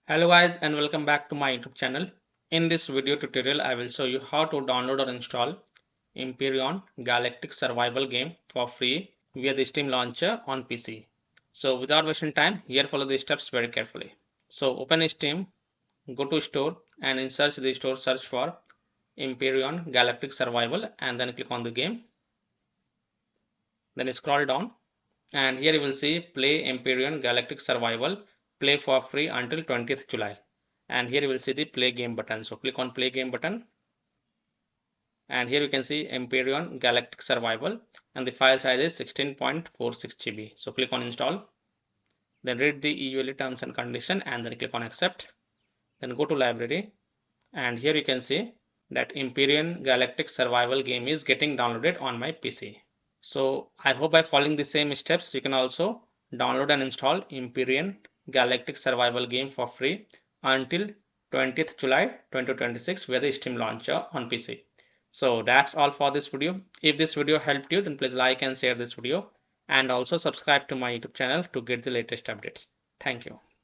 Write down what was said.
Hello guys and welcome back to my YouTube channel. In this video tutorial I will show you how to download or install Empyrion Galactic survival game for free via the Steam launcher on PC. So without wasting time, here follow the steps very carefully. So open Steam, go to store and in search the store search for Empyrion Galactic survival and then click on the game. Then scroll down and here you will see play Empyrion Galactic survival, play for free until 20th July. And here you will see the play game button. So click on play game button and here you can see Empyrion Galactic survival and the file size is 16.46 GB. So click on install, then read the EULA terms and condition and then click on accept. Then go to library and here you can see that Empyrion Galactic survival game is getting downloaded on my PC. So I hope by following the same steps you can also download and install Empyrion Galactic survival game for free until 20th July 2026 via the Steam launcher on PC. So that's all for this video. If this video helped you, then please like and share this video and also subscribe to my YouTube channel to get the latest updates. Thank you.